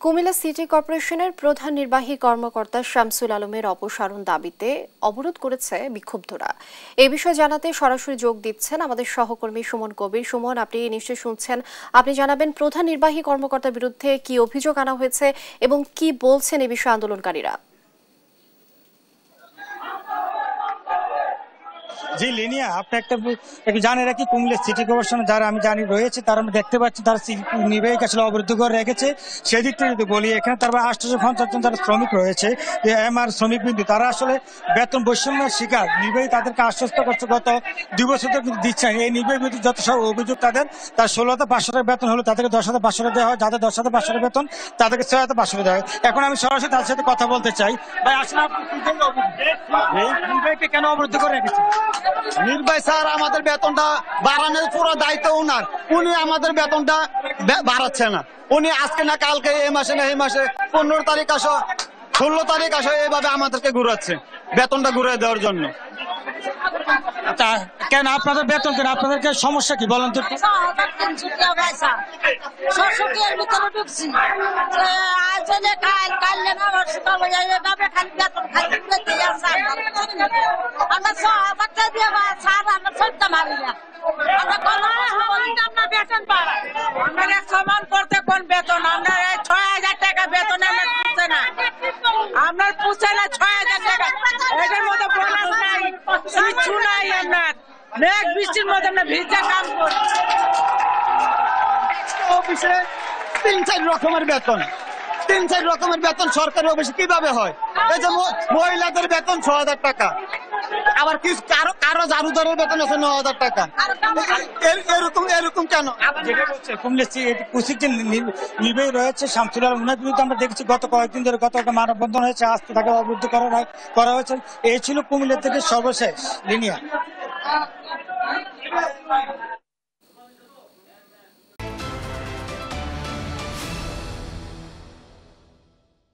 Comilla city কর্পোরেশনের প্রধান নির্বাহী কর্মকর্তা শামসুল আলমের অপসারণ দাবিতে অবরোধ করেছে বিক্ষুব্ধরা। এই বিষয়ে জানাতে সরাসরি যোগ দিচ্ছেন আমাদের সহকর্মী সুমন কবির। সুমন, আপনি নিশ্চয়ই শুনছেন, আপনি জানাবেন প্রধান নির্বাহী কর্মকর্তার বিরুদ্ধে কি অভিযোগ আনা হয়েছে এবং কি বলছেন এই বিষয়ে আন্দোলনকারীরা। জি লিনিয়া, আপনি একটু জানে রাখি, কুমিল্লা সিটি কর্পোরেশন যারা আমি জানি রয়েছে তারা আমি দেখতে পাচ্ছি তারা নির্বাহী আসলে অবরুদ্ধ করে রেখেছে। সেদিক থেকে যদি বলি, এখানে তারপর 850 জন যারা শ্রমিক রয়েছে, এমআর শ্রমিক বিন্দু, তারা আসলে বেতন বৈষম্যের শিকার। নির্বাহী তাদেরকে আশ্বস্ত করছে গত 2 বছর ধরে কিন্তু দিচ্ছে। এই নির্বাহী বিন্দু যত সব অভিযোগ তার 16,500 টাকা বেতন হলো, তাদেরকে 10,500 টাকা দেওয়া হয়। যাদের 10,500 টাকা বেতন তাদেরকে 6,500 টাকা দেওয়া হয়। এখন আমি সরাসরি তাদের সাথে কথা বলতে চাই। ভাই আসলে আপনি নির্বাহীকে কেন অবরুদ্ধ করে রেখেছেন? নির্বাহী স্যার আমাদের বেতনটা বাড়ানোর পুরো দায়িত্ব উনার। উনি আমাদের বেতনটা বাড়াচ্ছে না। উনি আজকে না কালকে, এই মাসে না এই মাসে, 15 তারিখ আসো, 16 তারিখ আসো, এইভাবে আমাদেরকে ঘুরাচ্ছে বেতনটা ঘুরিয়ে দেওয়ার জন্য। আচ্ছা, কেন আপনাদের বেতন কেন? আপনাদেরকে সমস্যা কি বলেন তো? সমান করতে কোন বেতন? আমরা 6,000 টাকা বেতন আপনার পুষে না 6,000 টাকা। এটার মধ্যে বোনাস নাই, কিছু নাই। আপনার মেঘ বৃষ্টির মধ্যে আমরা ভিজে কাম করি। অফিসে 3-4 রকমের বেতন, 3-4 রকমের বেতন সরকারি অফিসে কিভাবে হয়? এই যে মহিলাদের বেতন 6,000 টাকা, আবার কিছু কারো জারুদারের বেতন আছে 9,000 টাকা। এরকম কেন? নির্বাহী রয়েছে শামসুল আলম, ওনার বিরুদ্ধে আমরা দেখছি গত কয়েকদিন ধরে একটা মানববন্ধন হয়েছে, আজকে তাকে অবরুদ্ধ করা হয়েছে। এই ছিল কুমিল্লা থেকে সর্বশেষ লিনিয়া।